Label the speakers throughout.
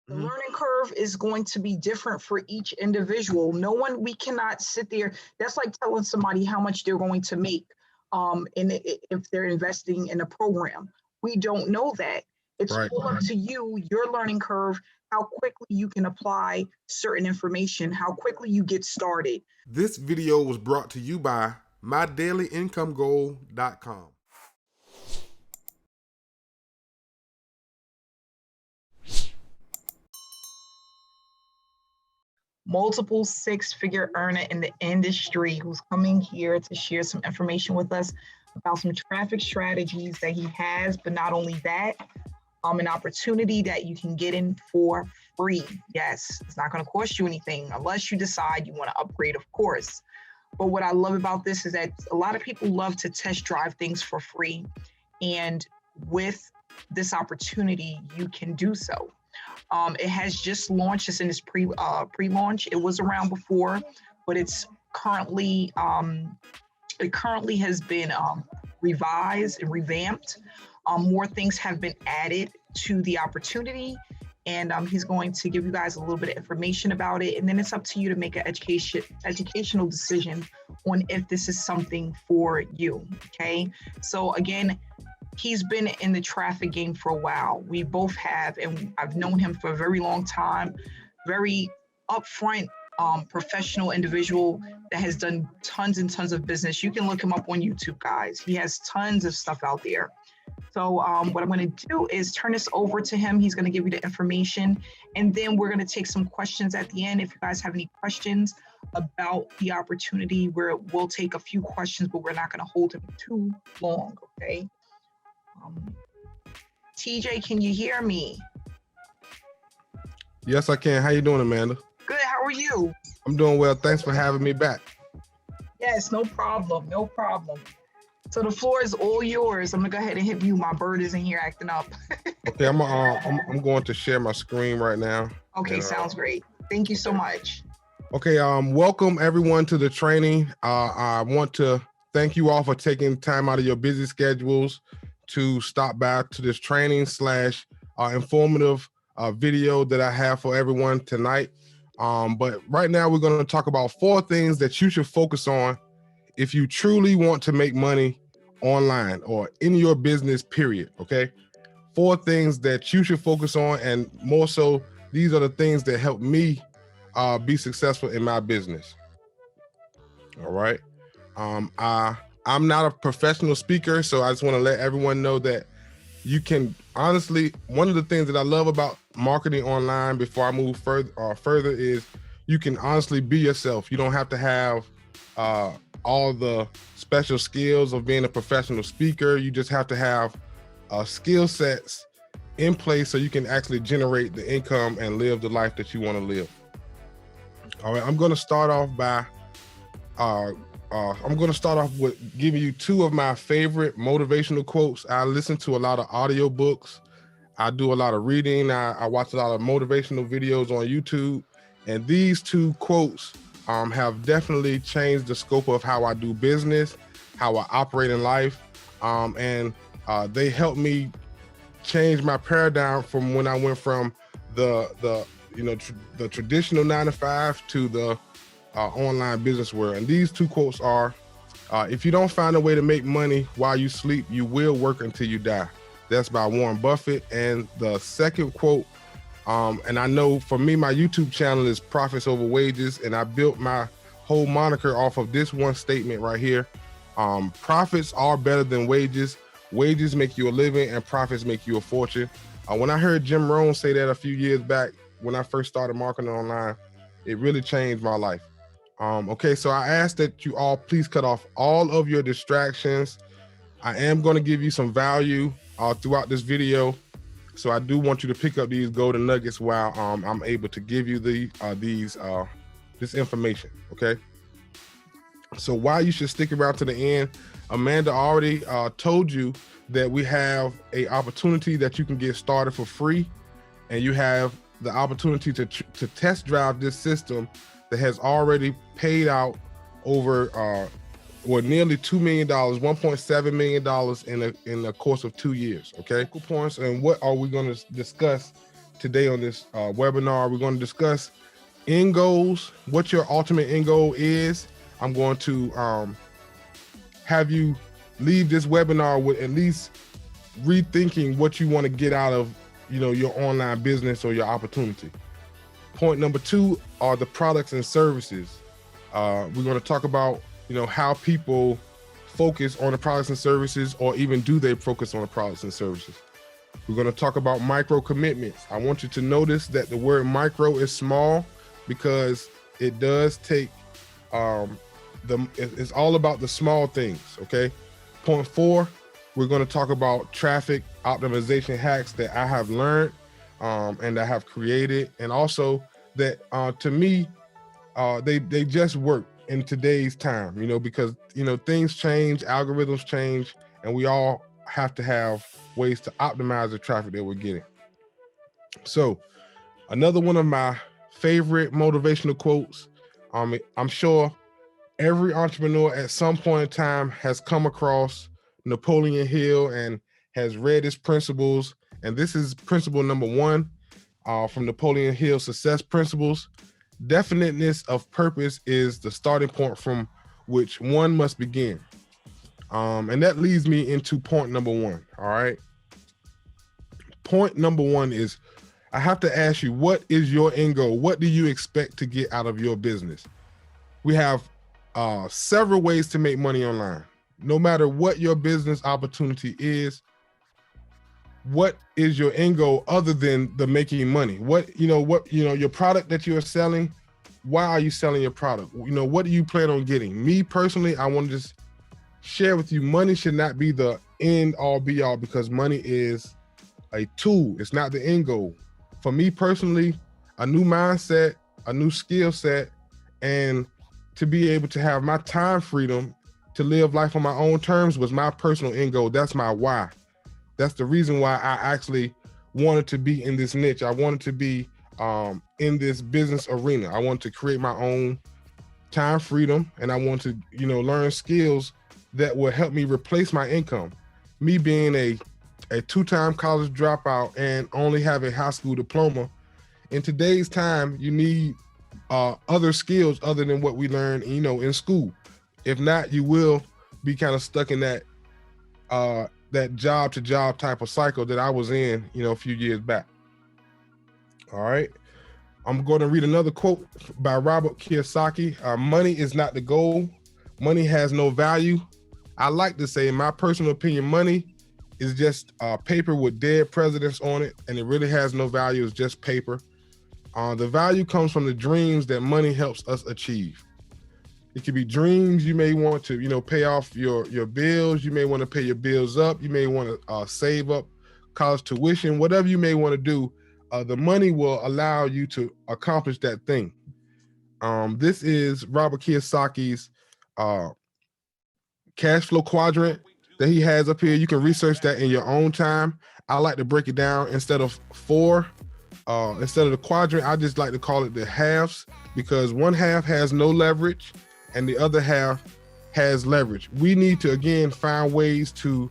Speaker 1: The learning curve is going to be different for each individual. We cannot sit there. That's like telling somebody how much they're going to make if they're investing in a program. We don't know that. It's
Speaker 2: Right.
Speaker 1: all up to you, your learning curve, how quickly you can apply certain information, how quickly you get started.
Speaker 2: This video was brought to you by MyDailyIncomeGoal.com.
Speaker 1: Multiple six-figure earner in the industry who's coming here to share some information with us about some traffic strategies that he has, but not only that, an opportunity that you can get in for free. Yes, it's not going to cost you anything unless you decide you want to upgrade, of course. But what I love about this is that a lot of people love to test drive things for free. And with this opportunity, you can do so. It has just launched. It's in its pre-launch. It was around before, but it's currently has been revised and revamped. More things have been added to the opportunity, and he's going to give you guys a little bit of information about it, and then it's up to you to make an educational decision on if this is something for you. Okay, so again, he's been in the traffic game for a while. We both have, and I've known him for a very long time. Very upfront, professional individual that has done tons and tons of business. You can look him up on YouTube, guys. He has tons of stuff out there. So what I'm going to do is turn this over to him. He's going to give you the information, and then we're going to take some questions at the end. If you guys have any questions about the opportunity, we'll take a few questions, but we're not going to hold him too long, okay? TJ, can you hear me?
Speaker 2: Yes, I can. How you doing, Amanda?
Speaker 1: Good. How are you?
Speaker 2: I'm doing well. Thanks for having me back.
Speaker 1: Yes, no problem. No problem. So the floor is all yours. I'm gonna go ahead and hit you. My bird is in here acting up.
Speaker 2: Okay, I'm going to share my screen right now.
Speaker 1: Okay, and, sounds great. Thank you so much.
Speaker 2: Okay, welcome everyone to the training. I want to thank you all for taking time out of your busy schedules to stop by to this training / informative video that I have for everyone tonight. But right now we're going to talk about 4 things that you should focus on if you truly want to make money online or in your business, period. Okay, 4 things that you should focus on, and more so, these are the things that help me be successful in my business. All right. I'm not a professional speaker, so I just want to let everyone know that you can honestly, one of the things that I love about marketing online before I move further is you can honestly be yourself. You don't have to have all the special skills of being a professional speaker. You just have to have skill sets in place so you can actually generate the income and live the life that you want to live. All right, I'm going to start off with giving you 2 of my favorite motivational quotes. I listen to a lot of audio books. I do a lot of reading. I watch a lot of motivational videos on YouTube. And these 2 quotes have definitely changed the scope of how I do business, how I operate in life. And they helped me change my paradigm from when I went from the traditional 9-to-5 to the online business world. And these 2 quotes are, if you don't find a way to make money while you sleep, you will work until you die. That's by Warren Buffett. And the second quote, and I know for me, my YouTube channel is Profits Over Wages, and I built my whole moniker off of this one statement right here. Profits are better than wages. Wages make you a living and profits make you a fortune. When I heard Jim Rohn say that a few years back, when I first started marketing online, it really changed my life. Okay, so I ask that you all please cut off all of your distractions. I am going to give you some value throughout this video. So I do want you to pick up these golden nuggets while I'm able to give you this information, okay? So why you should stick around to the end, Amanda already told you that we have a opportunity that you can get started for free, and you have the opportunity to test drive this system that has already paid out over nearly $2 million, $1.7 million in the course of 2 years. Okay, points, and what are we going to discuss today on this webinar. We're going to discuss end goals, what your ultimate end goal is. I'm going to have you leave this webinar with at least rethinking what you want to get out of, your online business or your opportunity. Point number 2 are the products and services. We're going to talk about, how people focus on the products and services, or even do they focus on the products and services. We're going to talk about micro commitments. I want you to notice that the word micro is small because it does take, it's all about the small things, okay? Point 4, we're going to talk about traffic optimization hacks that I have learned and I have created, and also that to me, they just work in today's time, because things change, algorithms change, and we all have to have ways to optimize the traffic that we're getting. So another one of my favorite motivational quotes, I'm sure every entrepreneur at some point in time has come across Napoleon Hill and has read his principles. And this is principle number 1 from Napoleon Hill Success Principles. Definiteness of purpose is the starting point from which one must begin. And that leads me into point number 1. All right. Point number 1 is, I have to ask you, what is your end goal? What do you expect to get out of your business? We have several ways to make money online. No matter what your business opportunity is, what is your end goal other than the making money? Your product that you're selling, why are you selling your product? What do you plan on getting? Me personally, I want to just share with you, money should not be the end all be all, because money is a tool. It's not the end goal. For me personally, a new mindset, a new skill set, and to be able to have my time freedom to live life on my own terms was my personal end goal. That's my why. That's the reason why I actually wanted to be in this niche. I wanted to be in this business arena. I wanted to create my own time freedom, and I want to, learn skills that will help me replace my income. Me being a 2-time college dropout and only have a high school diploma, in today's time, you need other skills other than what we learn, in school. If not, you will be kind of stuck in that job to job type of cycle that I was in, a few years back. All right. I'm going to read another quote by Robert Kiyosaki. Money is not the goal. Money has no value. I like to say, in my personal opinion, money is just paper with dead presidents on it, and it really has no value. It's just paper. The value comes from the dreams that money helps us achieve. It could be dreams. You may want to, pay off your bills. You may want to pay your bills up. You may want to save up college tuition, whatever you may want to do. The money will allow you to accomplish that thing. This is Robert Kiyosaki's cash flow quadrant that he has up here. You can research that in your own time. I like to break it down instead of 4. Instead of the quadrant, I just like to call it the halves, because one half has no leverage and the other half has leverage. We need to, again, find ways to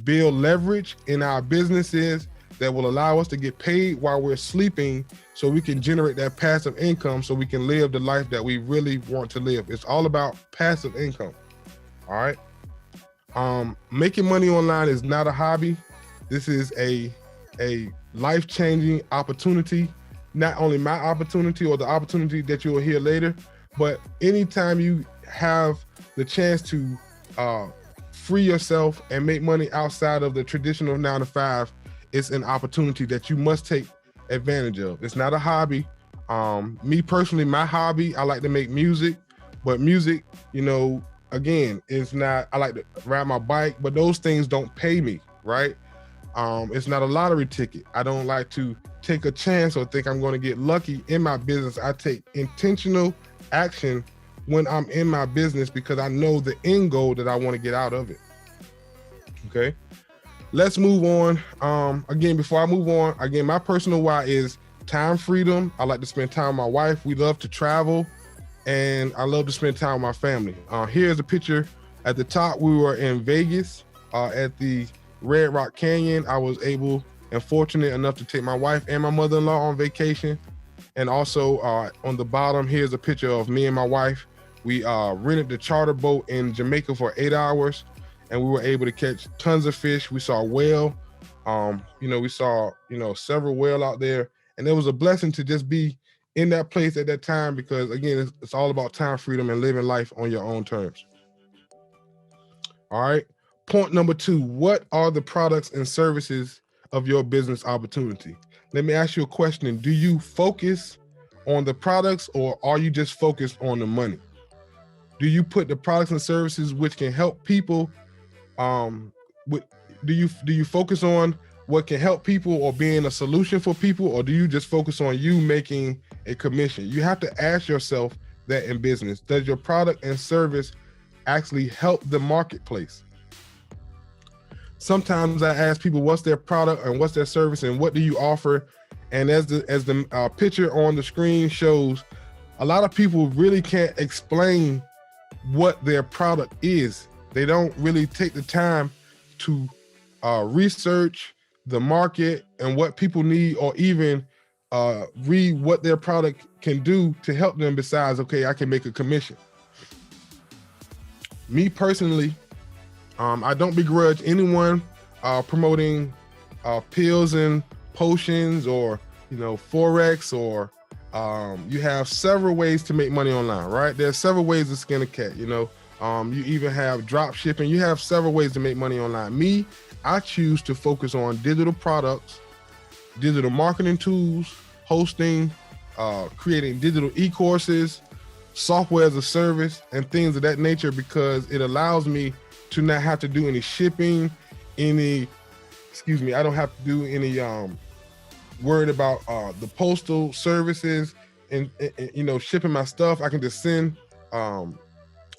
Speaker 2: build leverage in our businesses that will allow us to get paid while we're sleeping, so we can generate that passive income so we can live the life that we really want to live. It's all about passive income. All right. Making money online is not a hobby. This is a life-changing opportunity. Not only my opportunity or the opportunity that you will hear later, but anytime you have the chance to free yourself and make money outside of the traditional 9 to 5, it's an opportunity that you must take advantage of. It's not a hobby. Me personally, my hobby, I like to make music, but music, again, it's not, I like to ride my bike, but those things don't pay me, right? It's not a lottery ticket. I don't like to take a chance or think I'm going to get lucky in my business. I take intentional action when I'm in my business because I know the end goal that I want to get out of it. Okay. Let's move on. Again, before I move on, again, my personal why is time freedom. I like to spend time with my wife. We love to travel, and I love to spend time with my family. Here's a picture at the top. We were in Vegas at the Red Rock Canyon. I was able and fortunate enough to take my wife and my mother-in-law on vacation. And also on the bottom, here's a picture of me and my wife. We rented the charter boat in Jamaica for 8 hours, and we were able to catch tons of fish. We saw whale. We saw, several whale out there, and it was a blessing to just be in that place at that time, because again, it's all about time freedom and living life on your own terms. All right. Point number 2, what are the products and services of your business opportunity? Let me ask you a question. Do you focus on the products, or are you just focused on the money? Do you put the products and services which can help people? Do you focus on what can help people or being a solution for people, or do you just focus on you making a commission? You have to ask yourself that in business. Does your product and service actually help the marketplace? Sometimes I ask people what's their product and what's their service and what do you offer? And as the picture on the screen shows, a lot of people really can't explain what their product is. They don't really take the time to research the market and what people need, or even read what their product can do to help them besides, okay, I can make a commission. Me personally, I don't begrudge anyone promoting pills and potions, or Forex, or you have several ways to make money online, right? There's several ways to skin a cat. You even have drop shipping. You have several ways to make money online. Me, I choose to focus on digital products, digital marketing tools, hosting, creating digital e-courses, software as a service, and things of that nature, because it allows me to not have to do any shipping, I don't have to do any worried about the postal services and shipping my stuff. I can just send.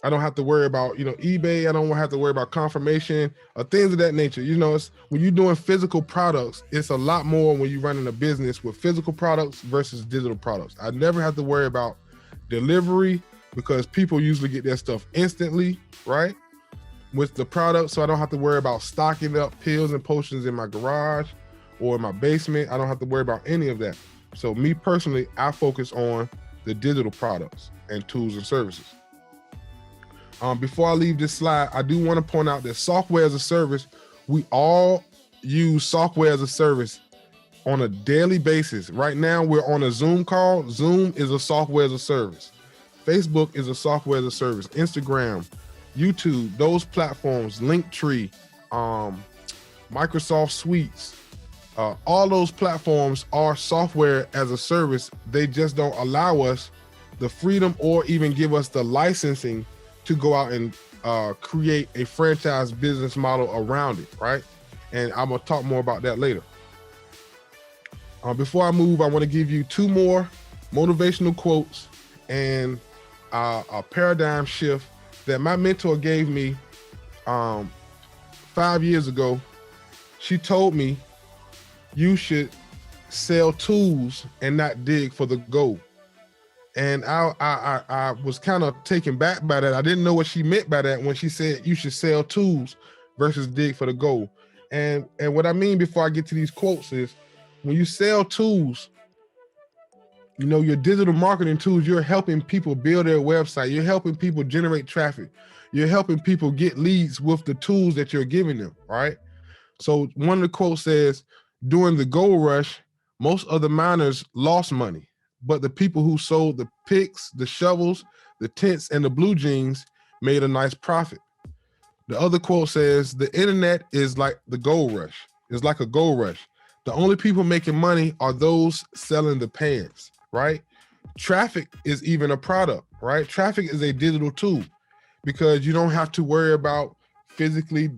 Speaker 2: I don't have to worry about eBay. I don't have to worry about confirmation or things of that nature. It's when you're doing physical products, it's a lot more when you're running a business with physical products versus digital products. I never have to worry about delivery, because people usually get their stuff instantly, right? With the product, so I don't have to worry about stocking up pills and potions in my garage or in my basement. I don't have to worry about any of that. So me personally, I focus on the digital products and tools and services. Before I leave this slide, I do want to point out that software as a service, we all use software as a service on a daily basis. Right now, we're on a Zoom call. Zoom is a software as a service. Facebook is a software as a service. Instagram, YouTube, those platforms, Linktree, Microsoft Suites, all those platforms are software as a service. They just don't allow us the freedom or even give us the licensing to go out and create a franchise business model around it, right? And I'm gonna talk more about that later. Before I move, I wanna give you 2 more motivational quotes and a paradigm shift that my mentor gave me 5 years ago. She told me, you should sell tools and not dig for the gold. And I was kind of taken back by that. I didn't know what she meant by that when she said you should sell tools versus dig for the gold. And what I mean before I get to these quotes is, when you sell tools, your digital marketing tools, you're helping people build their website. You're helping people generate traffic. You're helping people get leads with the tools that you're giving them, right? So one of the quotes says, during the gold rush, most of the miners lost money, but the people who sold the picks, the shovels, the tents, and the blue jeans made a nice profit. The other quote says, the internet is like the gold rush. It's like a gold rush. The only people making money are those selling the pants, right? Traffic is even a product, right? Traffic is a digital tool, because you don't have to worry about physically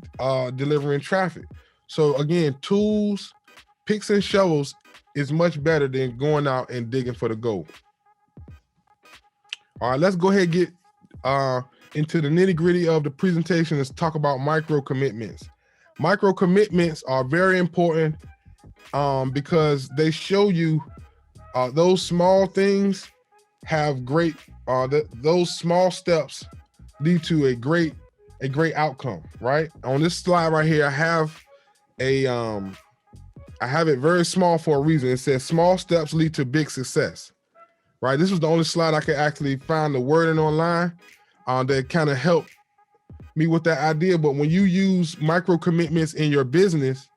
Speaker 2: delivering traffic. So again, tools, picks and shovels is much better than going out and digging for the gold. All right, let's go ahead and get into the nitty gritty of the presentation. Let's talk about micro commitments. Micro commitments are very important because they show you those small things have great, those small steps lead to a great outcome, right? On this slide right here, I have I have it very small for a reason. It says small steps lead to big success, right? This was the only slide I could actually find the wording online that kind of helped me with that idea. But when you use micro commitments in your business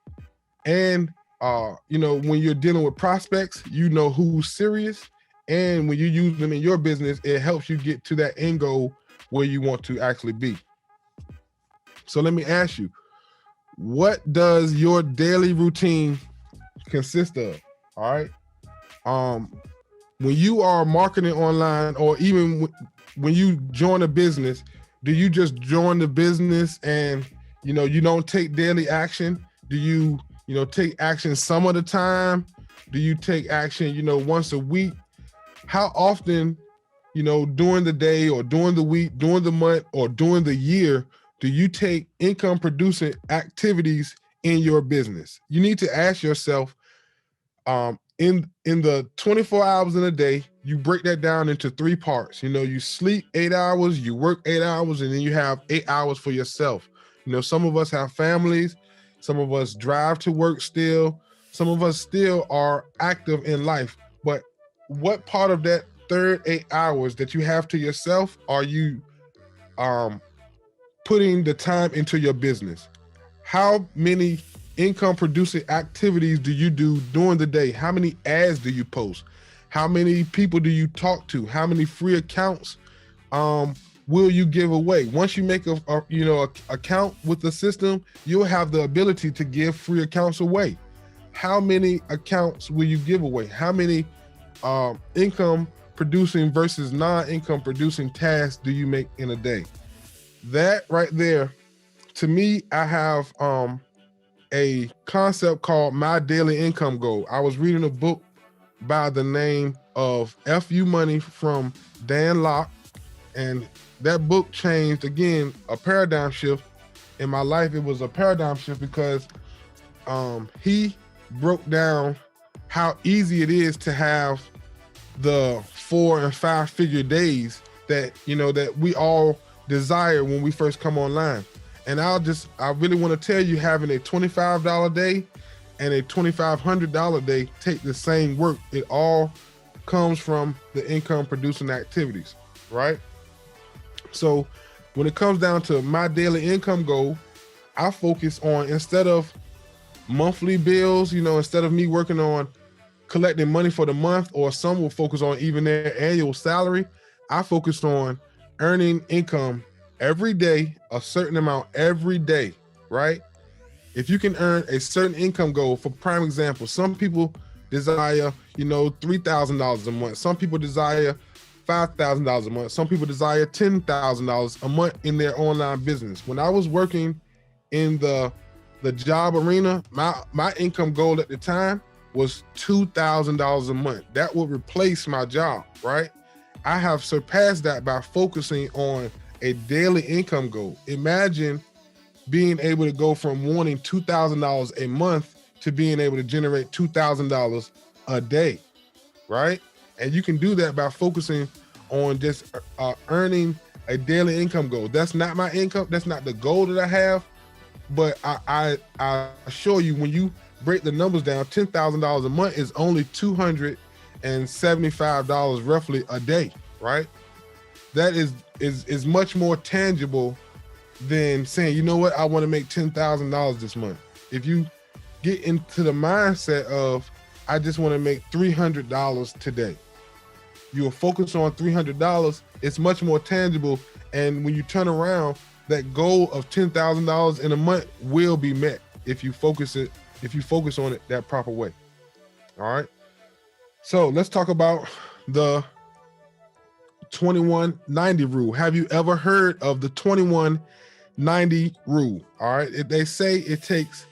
Speaker 2: and, when you're dealing with prospects, you know who's serious. And when you use them in your business, it helps you get to that end goal where you want to actually be. So let me ask you, what does your daily routine consist of? All right. When you are marketing online, or even when you join a business, do you just join the business and, you don't take daily action? Do you, take action some of the time? Do you take action, once a week? How often, during the day or during the week, during the month or during the year, do you take income producing activities in your business? You need to ask yourself, in the 24 hours in a day, you break that down into 3 parts. You sleep 8 hours, you work 8 hours, and then you have 8 hours for yourself. Some of us have families, some of us drive to work still, some of us still are active in life. But what part of that third 8 hours that you have to yourself are you putting the time into your business? How many income producing activities do you do during the day? How many ads do you post? How many people do you talk to? How many free accounts will you give away? Once you make a account with the system, you'll have the ability to give free accounts away. How many accounts will you give away? How many income producing versus non-income producing tasks do you make in a day? That right there, to me, I have a concept called My Daily Income Goal. I was reading a book by the name of FU Money from Dan Locke, and that book changed, again, a paradigm shift in my life. It was a paradigm shift because he broke down how easy it is to have the 4 and 5 figure days that we all desire when we first come online. And I really want to tell you, having a $25 day and a $2,500 day take the same work. It all comes from the income producing activities, right? So when it comes down to my daily income goal, I focus on, instead of monthly bills, instead of me working on collecting money for the month, or some will focus on even their annual salary, I focus on earning income every day, a certain amount every day, right? If you can earn a certain income goal, for prime example, some people desire, $3,000 a month. Some people desire $5,000 a month. Some people desire $10,000 a month in their online business. When I was working in the job arena, my income goal at the time was $2,000 a month. That would replace my job, right? I have surpassed that by focusing on a daily income goal. Imagine being able to go from wanting $2,000 a month to being able to generate $2,000 a day, right? And you can do that by focusing on just earning a daily income goal. That's not my income. That's not the goal that I have. But I assure you, when you break the numbers down, $10,000 a month is only $275 roughly a day, right? That is much more tangible than saying, you know what, I want to make $10,000 this month. If you get into the mindset of, I just want to make $300 today, you'll focus on $300. It's much more tangible. And when you turn around, that goal of $10,000 in a month will be met if you focus on it that proper way. All right. So let's talk about the 2190 rule. Have you ever heard of the 2190 rule? All right. They say it takes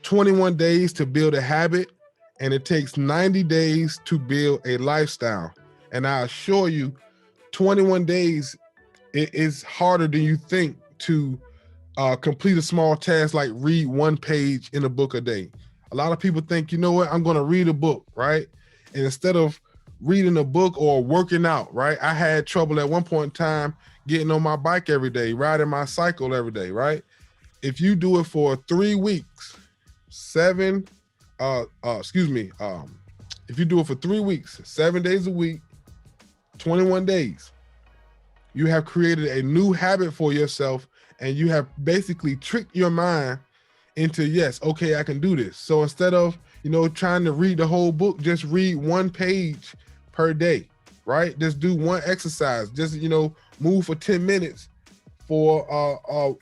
Speaker 2: 21 days to build a habit, and it takes 90 days to build a lifestyle. And I assure you, 21 days, it is harder than you think to complete a small task like read 1 page in a book a day. A lot of people think, you know what, I'm going to read a book, right? And instead of reading a book or working out, right? I had trouble at one point in time getting on my bike every day, riding my cycle every day, right? If you do it for 3 weeks, 7 if you do it for 3 weeks, 7 days a week, 21 days, you have created a new habit for yourself, and you have basically tricked your mind into, yes, okay, I can do this. So instead of, trying to read the whole book, just read 1 page per day, right? Just do 1 exercise. Just, move for 10 minutes for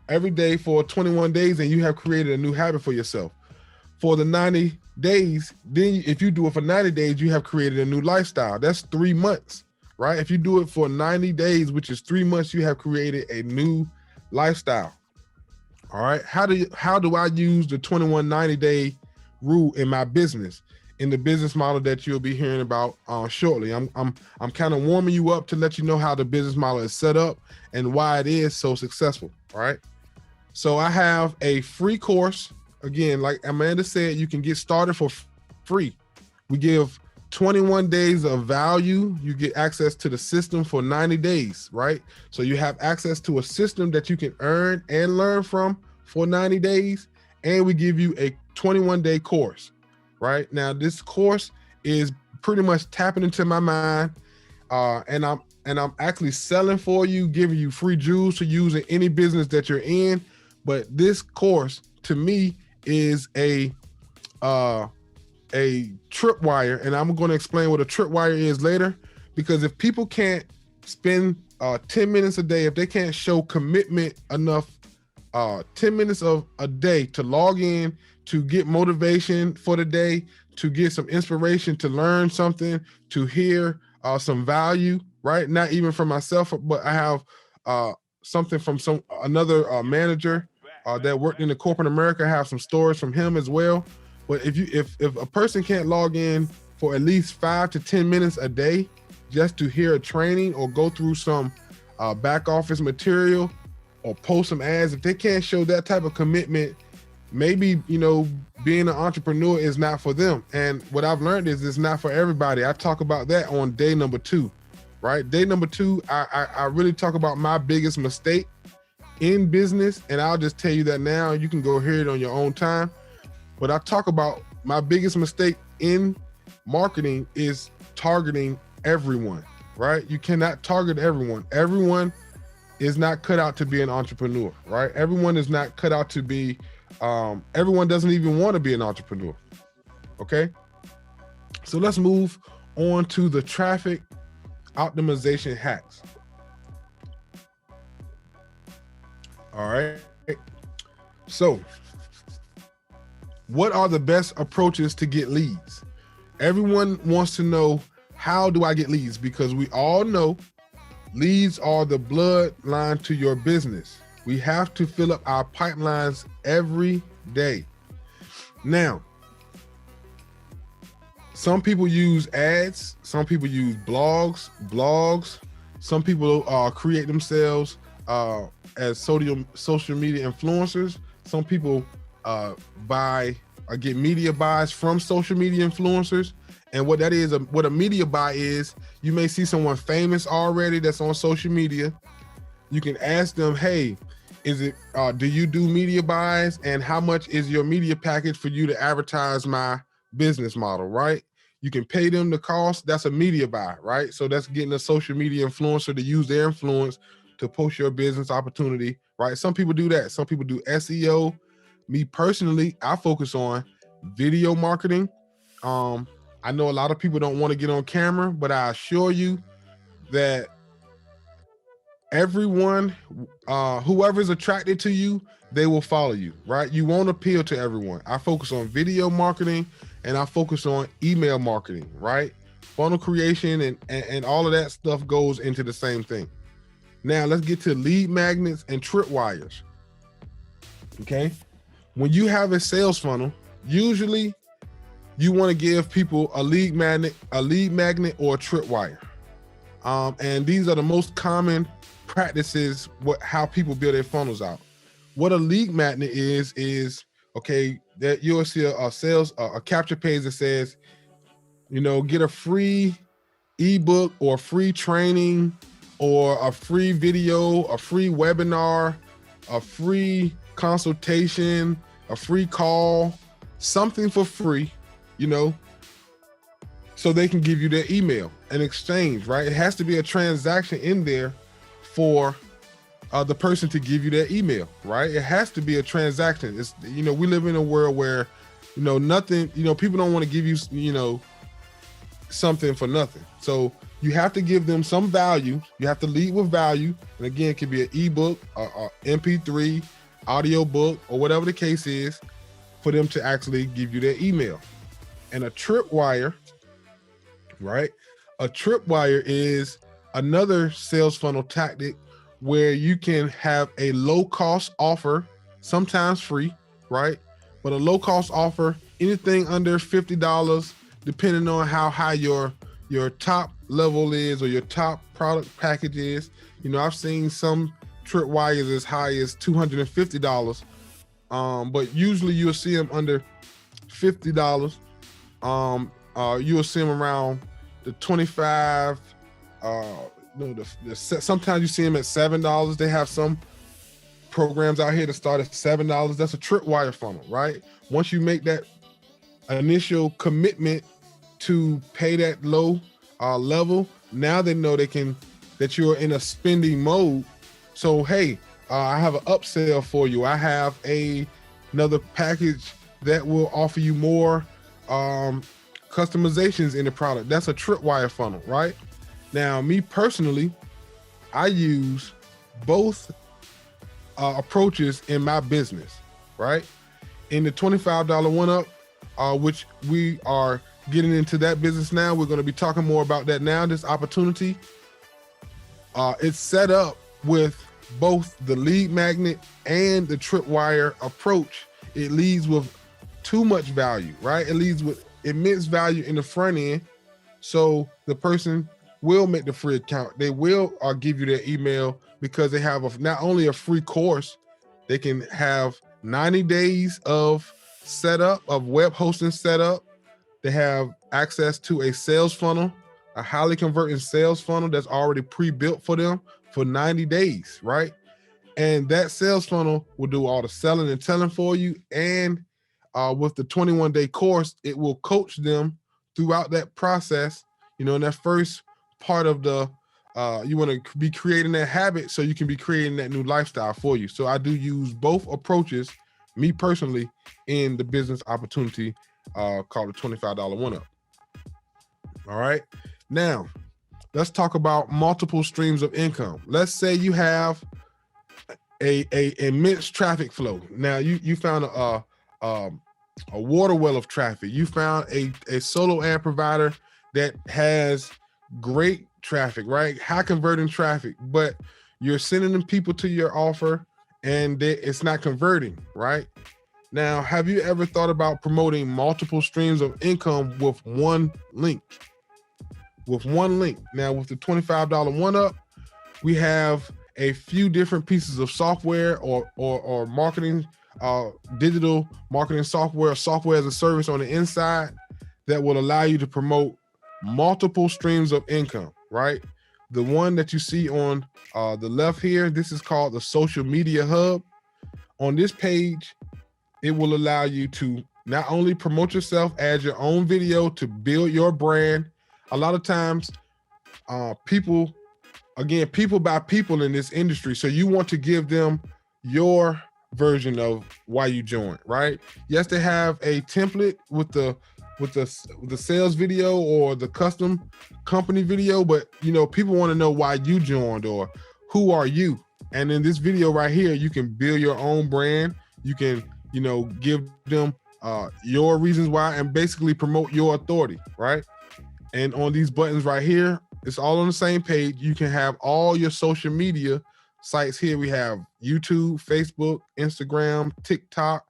Speaker 2: every day for 21 days, and you have created a new habit for yourself. For the 90 days, then if you do it for 90 days, you have created a new lifestyle. That's 3 months, right? If you do it for 90 days, which is 3 months, you have created a new lifestyle. All right. How do I use the 21 90-day rule in my business, in the business model that you'll be hearing about shortly? I'm kind of warming you up to let you know how the business model is set up and why it is so successful. All right. So I have a free course. Again, like Amanda said, you can get started for free. We give 21 days of value. You get access to the system for 90 days, right? So you have access to a system that you can earn and learn from for 90 days. And we give you a 21-day course, right? Now, this course is pretty much tapping into my mind. And I'm actually selling for you, giving you free jewels to use in any business that you're in. But this course, to me, is a tripwire, and I'm going to explain what a tripwire is later, because if people can't spend 10 minutes a day, if they can't show commitment enough, 10 minutes of a day to log in, to get motivation for the day, to get some inspiration, to learn something, to hear some value, right? Not even from myself, but I have something from another manager that worked in the corporate America. I have some stories from him as well. But if a person can't log in for at least 5 to 10 minutes a day just to hear a training or go through some back office material or post some ads, if they can't show that type of commitment, maybe, being an entrepreneur is not for them. And what I've learned is it's not for everybody. I talk about that on day number 2, right? Day number 2, I really talk about my biggest mistake in business. And I'll just tell you that now. You can go hear it on your own time. But I talk about my biggest mistake in marketing is targeting everyone, right? You cannot target everyone. Everyone is not cut out to be an entrepreneur, right? Everyone is not cut out to be, everyone doesn't even want to be an entrepreneur, okay? So let's move on to the traffic optimization hacks. All right. So what are the best approaches to get leads? Everyone wants to know, how do I get leads? Because we all know leads are the bloodline to your business. We have to fill up our pipelines every day. Now, some people use ads, some people use blogs, some people create themselves as social media influencers. Some people get media buys from social media influencers. And what that is, what a media buy is, you may see someone famous already that's on social media. You can ask them, hey, do you do media buys? And how much is your media package for you to advertise my business model, right? You can pay them the cost. That's a media buy, right? So that's getting a social media influencer to use their influence to post your business opportunity, right? Some people do that. Some people do SEO. Me personally, I focus on video marketing. I know a lot of people don't want to get on camera, but I assure you that everyone, whoever's attracted to you, they will follow you, right? You won't appeal to everyone. I focus on video marketing and I focus on email marketing, right? Funnel creation and all of that stuff goes into the same thing. Now let's get to lead magnets and tripwires. Okay. When you have a sales funnel, usually you want to give people a lead magnet or a tripwire. And these are the most common practices, how people build their funnels out. What a lead magnet is okay, that you'll see a capture page that says, get a free ebook or free training or a free video, a free webinar, a free consultation, a free call something for free, you know, so they can give you their email and exchange, right? It has to be a transaction in there for the person to give you their email, right? It has to be a transaction. It's, you know, we live in a world where, you know, nothing, you know, people don't want to give you, you know, something for nothing. So you have to give them some value. You have to lead with value. And again, it could be an ebook, or MP3, audio book, or whatever the case is, for them to actually give you their email. And a tripwire, right? A tripwire is another sales funnel tactic where you can have a low cost offer, sometimes free, right? But a low cost offer, anything under $50, depending on how high your top level is or your top product package is. You know, I've seen some tripwires as high as $250. But usually you'll see them under $50. You'll see them around the 25. Sometimes you see them at $7. They have some programs out here that start at $7. That's a tripwire funnel, right? Once you make that initial commitment to pay that low level, now they know that you're in a spending mode. So hey, I have an upsell for you. I have another package that will offer you more customizations in the product. That's a tripwire funnel, right? Now, me personally, I use both approaches in my business, right? In the $25 one-up, which we are getting into that business now. We're going to be talking more about that now, this opportunity. It's set up with both the lead magnet and the tripwire approach. It leads with too much value, right? It leads with immense value in the front end. So the person will make the free account. They will give you their email because they have not only a free course, they can have 90 days of setup, of web hosting setup. They have access to a sales funnel, a highly converting sales funnel that's already pre-built for them for 90 days, right? And that sales funnel will do all the selling and telling for you. And with the 21-day course, it will coach them throughout that process. You know, in that first part of the, you want to be creating that habit so you can be creating that new lifestyle for you. So I do use both approaches, me personally, in the business opportunity called the $25 one-up. All right. Now, let's talk about multiple streams of income. Let's say you have a immense traffic flow. Now, you found a water well of traffic. You found a solo ad provider that has great traffic, right? High converting traffic, but you're sending them people to your offer and it's not converting, right? Now, have you ever thought about promoting multiple streams of income with one link? With one link. Now, with the $25 one-up, we have a few different pieces of software or marketing, digital marketing software as a service on the inside that will allow you to promote multiple streams of income, right? The one that you see on the left here, this is called the Social Media Hub. On this page, it will allow you to not only promote yourself, add your own video to build your brand. A lot of times, people buy people in this industry. So you want to give them your version of why you joined, right? Yes, they have a template with the sales video or the custom company video, but you know, people want to know why you joined or who are you. And in this video right here, you can build your own brand. You can, you know, give them your reasons why and basically promote your authority, right? And on these buttons right here, it's all on the same page. You can have all your social media sites here. We have YouTube, Facebook, Instagram, TikTok,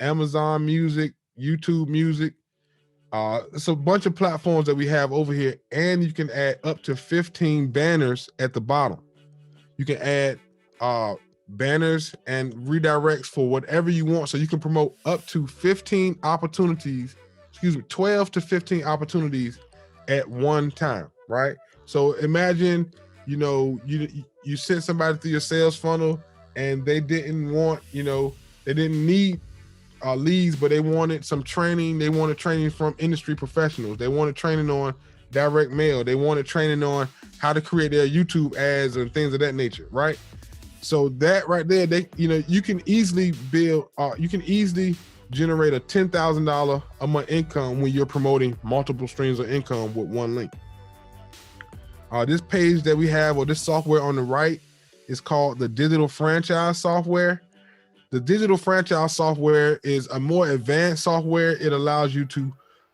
Speaker 2: Amazon Music, YouTube Music. It's a bunch of platforms that we have over here, and you can add up to 15 banners at the bottom. You can add banners and redirects for whatever you want. So you can promote up to 15 opportunities, 12 to 15 opportunities at one time, right? So imagine, you know, you sent somebody through your sales funnel and they didn't want, you know, they didn't need leads, but they wanted some training. They wanted training from industry professionals. They wanted training on direct mail. They wanted training on how to create their YouTube ads and things of that nature, right? So that right there, you can easily generate a $10,000 a month income when you're promoting multiple streams of income with one link. This page that we have, or this software on the right, is called the digital franchise software. The digital franchise software is a more advanced software. It allows you to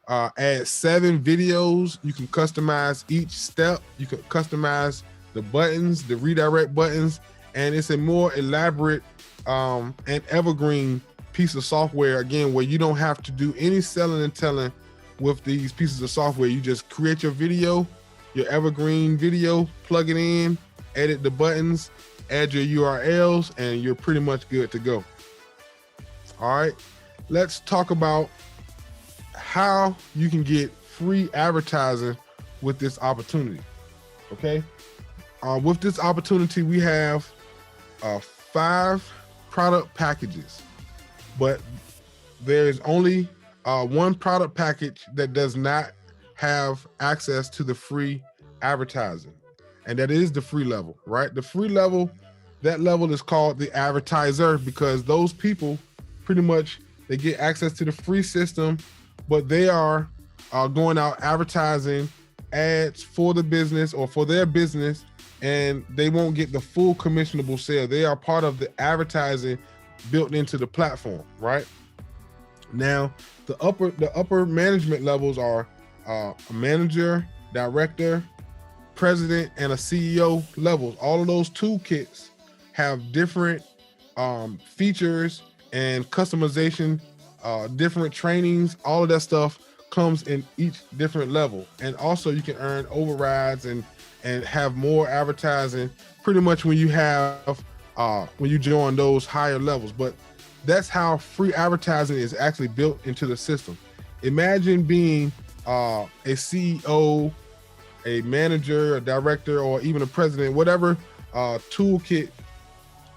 Speaker 2: add 7 videos. You can customize each step. You can customize the buttons, the redirect buttons, and it's a more elaborate and evergreen piece of software, again, where you don't have to do any selling and telling with these pieces of software. You just create your video, your evergreen video, plug it in, edit the buttons, add your URLs, and you're pretty much good to go. All right, let's talk about how you can get free advertising with this opportunity. Okay, with this opportunity, we have 5 product packages, but there's only one product package that does not have access to the free advertising, and that is the free level, right? The free level, that level is called the advertiser, because those people pretty much, they get access to the free system, but they are going out advertising ads for the business or for their business, and they won't get the full commissionable sale. They are part of the advertising built into the platform, right? Now, the upper management levels are a manager, director, president, and a CEO levels. All of those toolkits have different features and customization, different trainings. All of that stuff comes in each different level. And also you can earn overrides and have more advertising pretty much when you have when you join those higher levels. But that's how free advertising is actually built into the system. Imagine being a CEO, a manager, a director, or even a president, whatever toolkit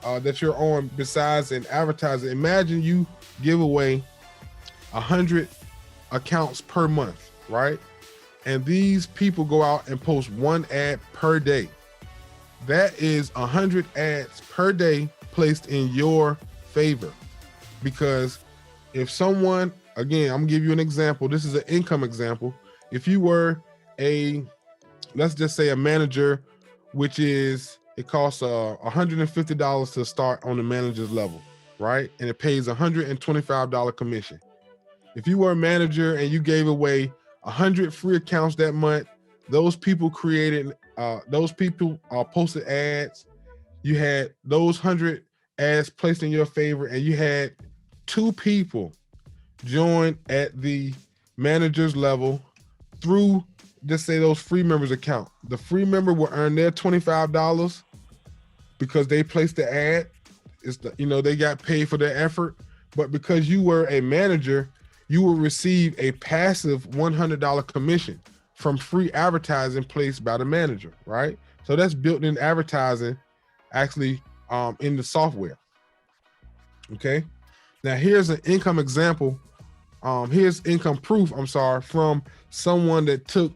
Speaker 2: that you're on besides an advertiser. Imagine you give away 100 accounts per month, right? And these people go out and post 1 ad per day. That is 100 ads per day placed in your favor. Because if someone, again, I'm gonna give you an example. This is an income example. If you were let's just say a manager, which is, it costs $150 to start on the manager's level, right? And it pays $125 commission. If you were a manager and you gave away 100 free accounts that month, those people posted ads. You had those 100 ads placed in your favor, and you had 2 people join at the manager's level through, just say, those free members account. The free member will earn their $25 because they placed the ad. They got paid for their effort. But because you were a manager, you will receive a passive $100 commission from free advertising placed by the manager, right? So that's built in advertising actually in the software. Okay. Now here's an income example. Here's income proof, from someone that took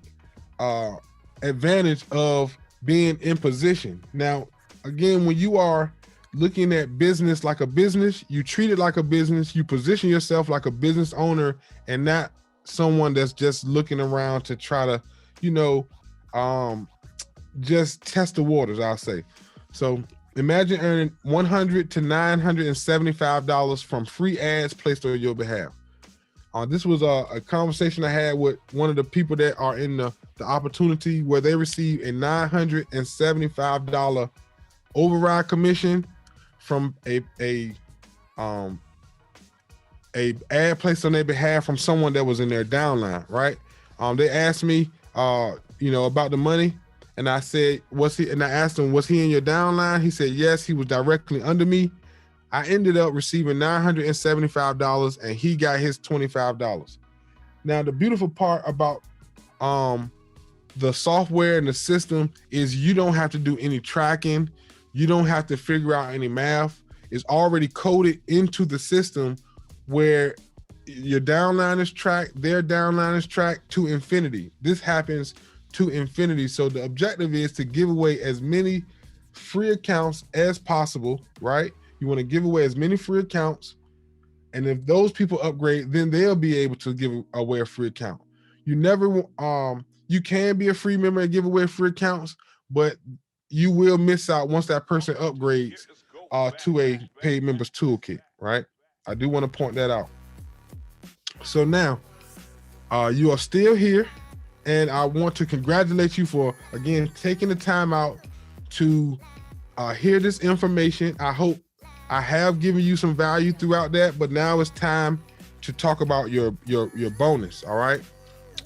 Speaker 2: advantage of being in position. Now, again, when you are looking at business like a business, you treat it like a business, you position yourself like a business owner and not someone that's just looking around to try to, just test the waters, I'll say. So imagine earning $100 to $975 from free ads placed on your behalf. This was a conversation I had with one of the people that are in the opportunity, where they receive a $975 override commission from a ad placed on their behalf from someone that was in their downline, right? They asked me, about the money, and I said, and I asked him, was he in your downline? He said, yes, he was directly under me. I ended up receiving $975 and he got his $25. Now, the beautiful part about the software and the system is you don't have to do any tracking. You don't have to figure out any math. It's already coded into the system where your downline is tracked, their downline is tracked to infinity. This happens to infinity. So the objective is to give away as many free accounts as possible, right? You want to give away as many free accounts. And if those people upgrade, then they'll be able to give away a free account. You never, you can be a free member and give away free accounts, but you will miss out once that person upgrades to a paid members toolkit, right? I do want to point that out. So now, you are still here, and I want to congratulate you for, again, taking the time out to hear this information. I hope I have given you some value throughout that, but now it's time to talk about your bonus, all right?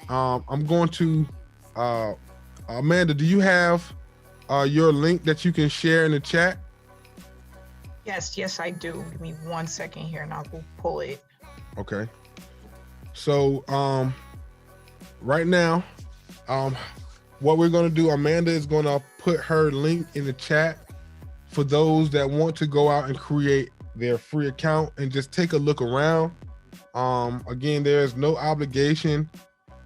Speaker 2: I'm going to, Amanda, do you have your link that you can share in the chat?
Speaker 1: Yes, I do. Give me 1 second here and I'll go pull it.
Speaker 2: Okay. So right now, what we're going to do, Amanda is going to put her link in the chat for those that want to go out and create their free account and just take a look around. Again, there's no obligation.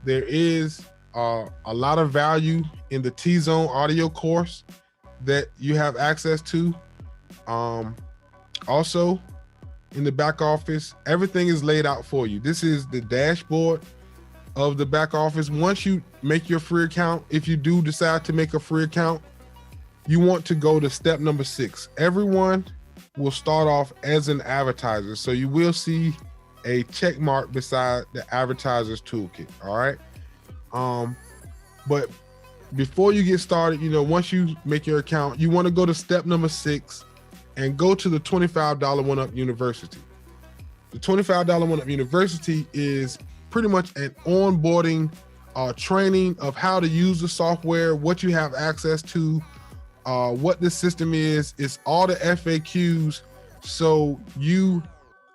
Speaker 2: There is a lot of value in the T-Zone audio course that you have access to. Also, in the back office, everything is laid out for you. This is the dashboard of the back office. Once you make your free account, if you do decide to make a free account, you want to go to step number 6. Everyone will start off as an advertiser. So you will see a check mark beside the advertiser's toolkit, all right? But before you get started, once you make your account, you want to go to step number 6 and go to the $25 1UP University. The $25 1UP University is pretty much an onboarding training of how to use the software, what you have access to, what the system is. It's all the FAQs. So you,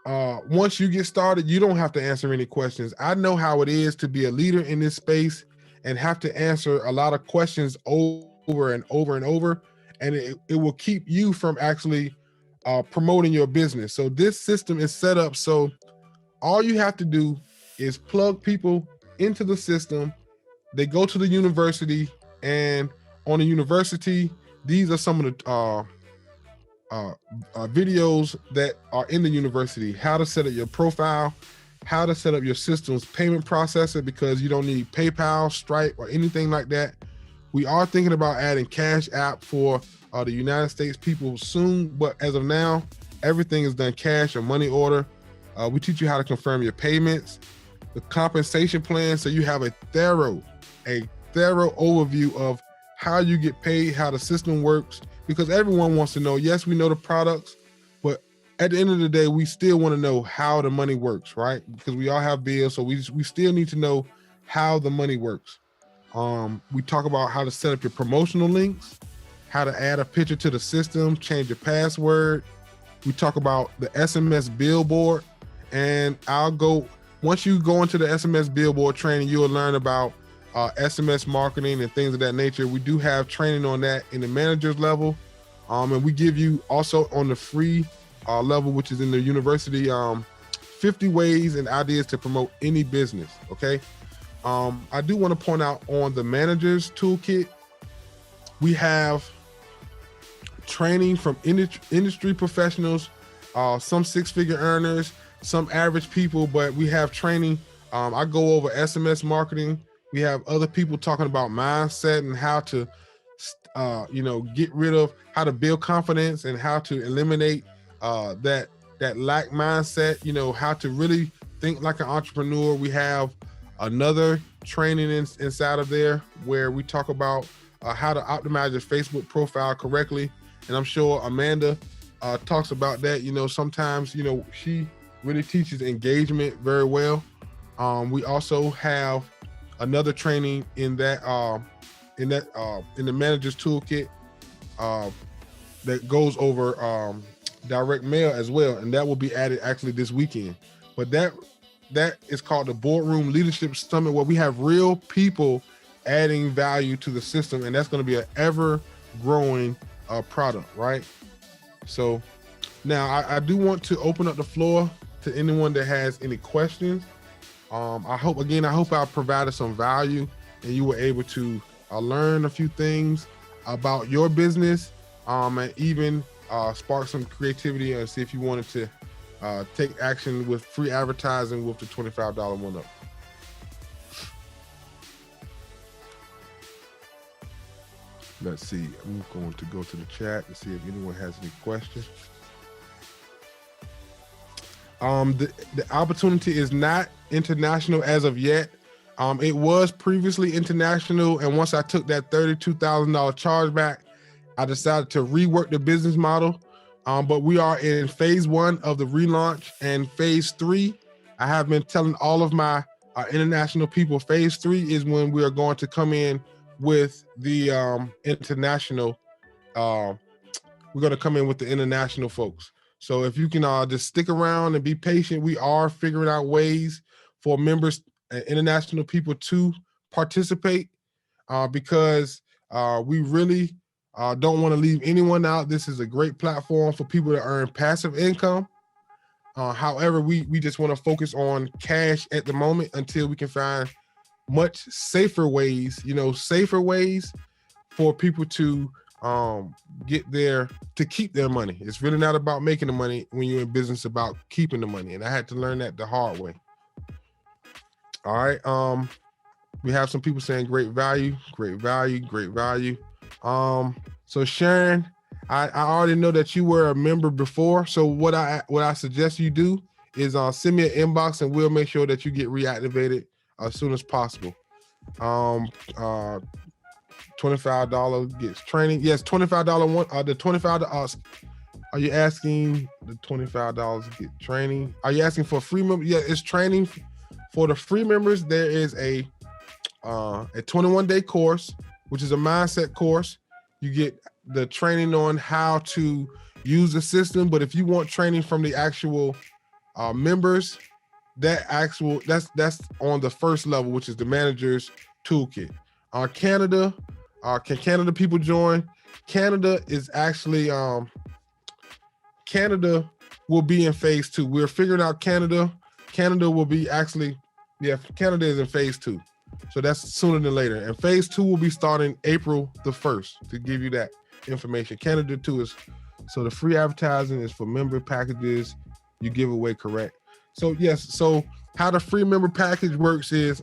Speaker 2: once you get started, you don't have to answer any questions. I know how it is to be a leader in this space and have to answer a lot of questions over and over and over. And it will keep you from actually promoting your business. So this system is set up so all you have to do is plug people into the system. They go to the university, and on the university, these are some of the videos that are in the university: how to set up your profile, how to set up your system's payment processor, because you don't need PayPal, Stripe, or anything like that. We are thinking about adding Cash App for the United States people soon, but as of now, everything is done cash or money order. We teach you how to confirm your payments, the compensation plan, so you have a thorough overview of how you get paid, how the system works, because everyone wants to know. Yes, we know the products, but at the end of the day, we still want to know how the money works, right? Because we all have bills, so we still need to know how the money works. We talk about how to set up your promotional links, how to add a picture to the system, change your password. We talk about the SMS billboard, and once you go into the SMS billboard training, you'll learn about SMS marketing and things of that nature. We do have training on that in the manager's level. And we give you also on the free level, which is in the university, 50 ways and ideas to promote any business, okay? I do want to point out on the manager's toolkit, we have training from industry professionals, some six-figure earners, some average people, but we have training. I go over SMS marketing. We have other people talking about mindset and how to, get rid of, how to build confidence and how to eliminate that lack mindset, how to really think like an entrepreneur. We have another training inside of there where we talk about how to optimize your Facebook profile correctly. And I'm sure Amanda talks about that. Sometimes, she really teaches engagement very well. We also have another training in that in the manager's toolkit that goes over direct mail as well, and that will be added actually this weekend. But that is called the Boardroom Leadership Summit, where we have real people adding value to the system, and that's going to be an ever growing product, right? So now I do want to open up the floor to anyone that has any questions. I hope I provided some value and you were able to learn a few things about your business, and even spark some creativity and see if you wanted to take action with free advertising with the $25 one up. Let's see, I'm going to go to the chat to see if anyone has any questions. The opportunity is not international as of yet. It was previously international, and once I took that $32,000 charge back, I decided to rework the business model. But we are in phase 1 of the relaunch, and phase 3, I have been telling all of my international people, phase 3 is when we are going to come in with the international. We're going to come in with the international folks. So if you can just stick around and be patient, we are figuring out ways for members and international people to participate, because we really don't want to leave anyone out. This is a great platform for people to earn passive income. However, we just want to focus on cash at the moment until we can find much safer ways, for people to keep their money. It's really not about making the money when you're in business, about keeping the money. And I had to learn that the hard way. All right. We have some people saying great value. So Sharon, I already know that you were a member before. So what I suggest you do is send me an inbox and we'll make sure that you get reactivated as soon as possible. $25 gets training. Yes, $25 one. The $25. Are you asking the $25 to get training? Are you asking for a free member? Yeah, it's training for the free members. There is a 21-day course, which is a mindset course. You get the training on how to use the system. But if you want training from the actual members, that's on the first level, which is the manager's toolkit. Canada. Can Canada people join? Canada is actually Canada will be in phase 2. We're figuring out Canada. Canada will be Canada is in phase 2. So that's sooner than later. And phase 2 will be starting April the 1st, to give you that information. Canada 2 is, so the free advertising is for member packages you give away, correct? So yes, so how the free member package works is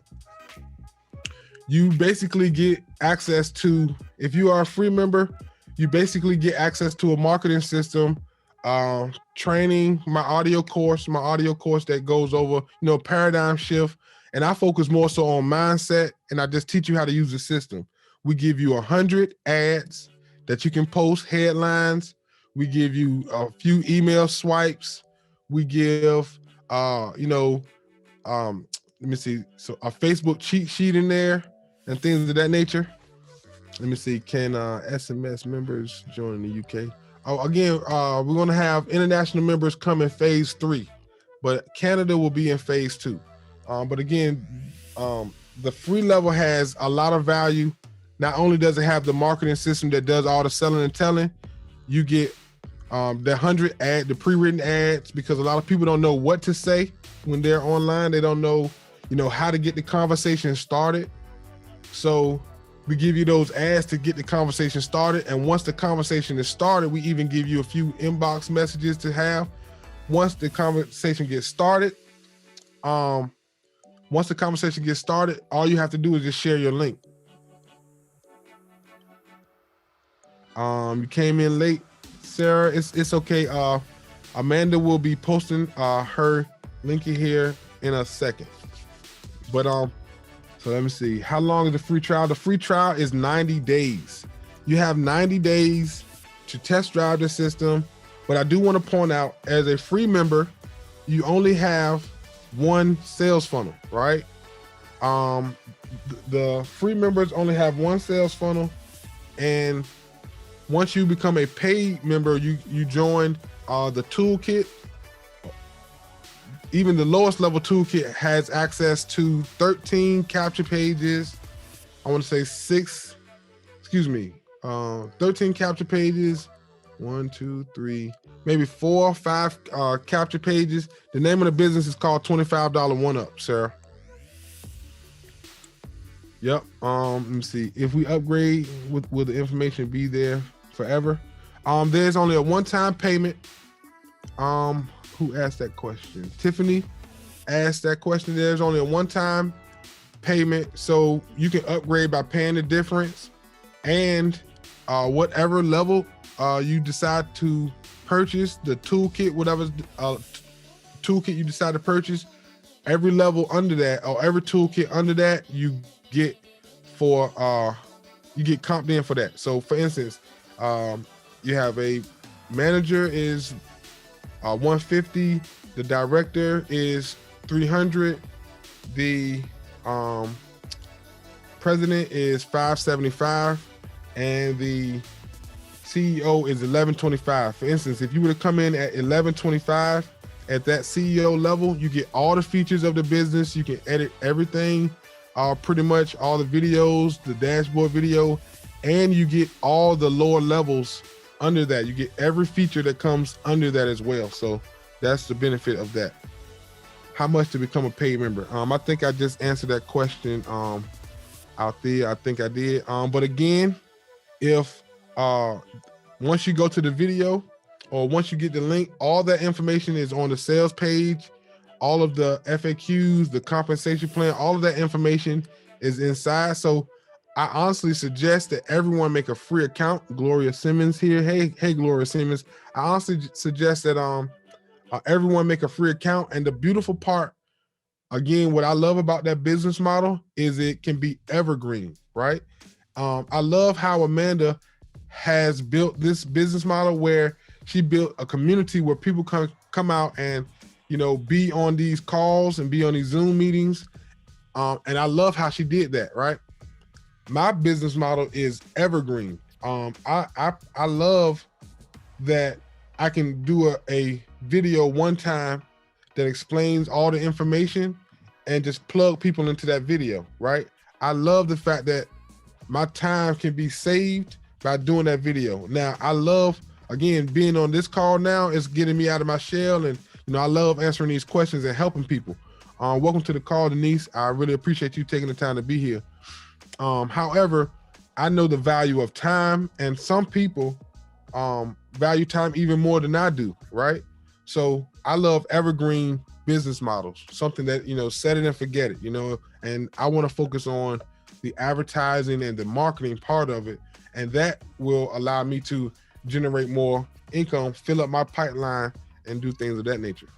Speaker 2: you basically get access to, if you are a free member, you basically get access to a marketing system, training, my audio course that goes over, paradigm shift. And I focus more so on mindset, and I just teach you how to use the system. We give you 100 ads that you can post, headlines. We give you a few email swipes. We give, let me see, so a Facebook cheat sheet in there and things of that nature. Let me see, can SMS members join in the UK? Oh, again, we're going to have international members come in phase 3, but Canada will be in phase 2. But again, the free level has a lot of value. Not only does it have the marketing system that does all the selling and telling, you get the pre-written ads, because a lot of people don't know what to say when they're online. They don't know, how to get the conversation started. So we give you those ads to get the conversation started. And once the conversation is started, we even give you a few inbox messages to have. Once the conversation gets started, all you have to do is just share your link. You came in late, Sarah. It's okay. Amanda will be posting her link here in a second. But so let me see. How long is the free trial? The free trial is 90 days. You have 90 days to test drive the system. But I do want to point out, as a free member, you only have one sales funnel, right? The free members only have one sales funnel, and once you become a paid member, you join the toolkit. Even the lowest level toolkit has access to 13 capture pages. I want to say 13 capture pages, 1, 2, 3, maybe 4 or 5 capture pages. The name of the business is called $25 One Up, Sarah. Yep. Let me see. If we upgrade, will the information be there forever? There's only a one-time payment. Who asked that question? Tiffany asked that question. There's only a one-time payment, so you can upgrade by paying the difference, and whatever level you decide to purchase, the toolkit, whatever toolkit you decide to purchase, every level under that, or every toolkit under that, you get comped in for that. So for instance, you have a manager is 150, the director is 300, the president is 575, and the CEO is 1125. For instance, if you were to come in at 1125 at that CEO level, you get all the features of the business. You can edit everything, pretty much all the videos, the dashboard video, and you get all the lower levels under that. You get every feature that comes under that as well. So that's the benefit of that. How much to become a paid member? I think I just answered that question out there. I think I did. But again, if once you go to the video or once you get the link, all that information is on the sales page. All of the FAQs, the compensation plan, all of that information is inside. So I honestly suggest that everyone make a free account. Gloria Simmons here. Hey, Gloria Simmons. I honestly suggest that everyone make a free account. And the beautiful part, again, what I love about that business model is it can be evergreen, right? I love how Amanda has built this business model where she built a community where people come out and, be on these calls and be on these Zoom meetings. And I love how she did that, right? My business model is evergreen. I love that I can do a video one time that explains all the information and just plug people into that video, right? I love the fact that my time can be saved by doing that video. Now, I love, again, being on this call now is getting me out of my shell, and I love answering these questions and helping people. Welcome to the call, Denise. I really appreciate you taking the time to be here. However, I know the value of time, and some people value time even more than I do, right? So I love evergreen business models, something that, set it and forget it, and I want to focus on the advertising and the marketing part of it. And that will allow me to generate more income, fill up my pipeline, and do things of that nature.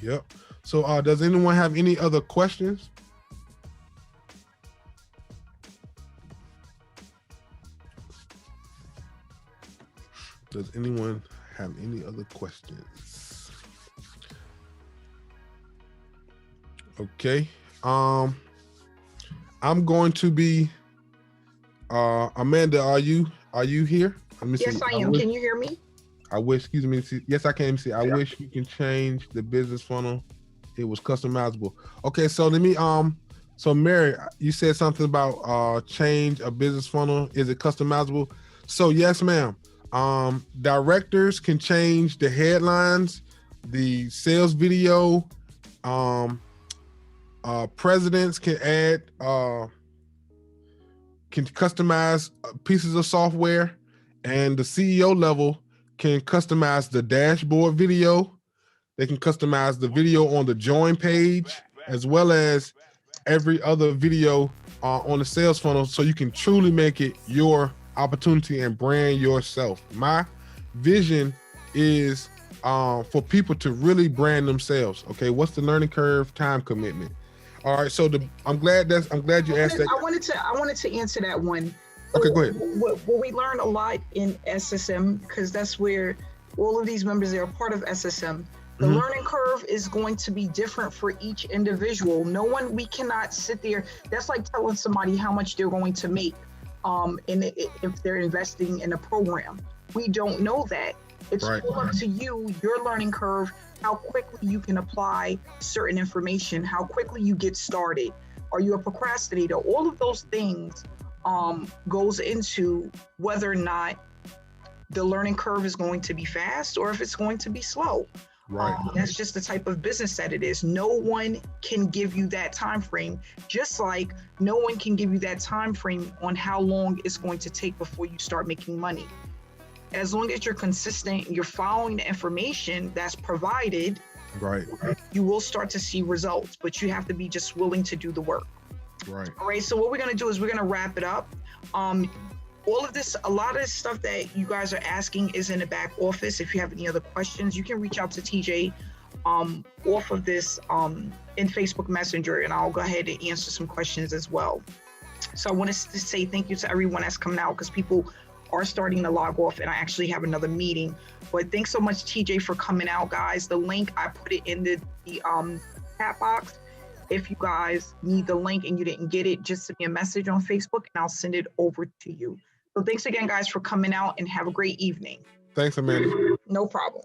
Speaker 2: Yep. So does anyone have any other questions? Does anyone have any other questions? Okay. I'm going to be Amanda, are you here?
Speaker 1: Yes, I am. Can you hear me?
Speaker 2: I wish, excuse me. Yes, I can see. I wish you can change the business funnel. It was customizable. Okay, so let me so Mary, you said something about change a business funnel. Is it customizable? So yes, ma'am. Directors can change the headlines, the sales video. Presidents can add, can customize pieces of software, and the CEO level can customize the dashboard video. They can customize the video on the join page, as well as every other video on the sales funnel, so you can truly make it your opportunity and brand yourself. My vision is for people to really brand themselves. Okay, what's the learning curve, time commitment? All right, so I'm glad you asked that.
Speaker 1: I wanted to answer that one.
Speaker 2: Okay, go ahead.
Speaker 1: What we learned a lot in SSM, because that's where all of these members are part of SSM. The learning curve is going to be different for each individual. We cannot sit there. That's like telling somebody how much they're going to make if they're investing in a program. We don't know that. It's all up to you, your learning curve, how quickly you can apply certain information, how quickly you get started. Are you a procrastinator? All of those things goes into whether or not the learning curve is going to be fast or if it's going to be slow.
Speaker 2: Right.
Speaker 1: That's just the type of business that it is. No one can give you that time frame, just like no one can give you that time frame on how long it's going to take before you start making money. As long as you're consistent, you're following the information that's provided,
Speaker 2: Right.
Speaker 1: you will start to see results, but you have to be just willing to do the work.
Speaker 2: Right.
Speaker 1: All right, so what we're going to do is we're going to wrap it up. All of this, a lot of this stuff that you guys are asking is in the back office. If you have any other questions, you can reach out to TJ off of this in Facebook Messenger, and I'll go ahead and answer some questions as well. So I want to say thank you to everyone that's coming out, because people are starting to log off, and I actually have another meeting. But thanks so much, TJ, for coming out, guys. The link, I put it in the chat box. If you guys need the link and you didn't get it, just send me a message on Facebook and I'll send it over to you. So thanks again, guys, for coming out, and have a great evening.
Speaker 2: Thanks, Amanda.
Speaker 1: No problem.